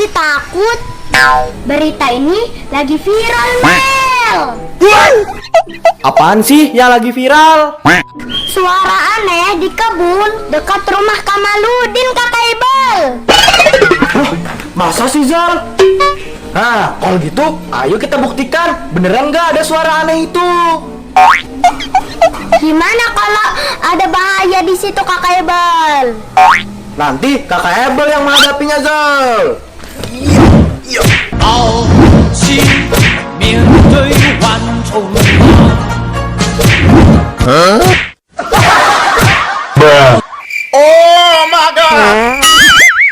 jadi takut? Berita ini lagi viral, Mel. Apaan sih yang lagi viral? Suara aneh di kebun dekat rumah Kamaludin, Kakak Ibal. Masa sih, Zal? Nah, kalau gitu, ayo kita buktikan beneran nggak ada suara aneh itu. Gimana kalau ada bahaya di situ, Kakak Ibal? Nanti kakak Ebel yang menghadapinya, Zal. Oh.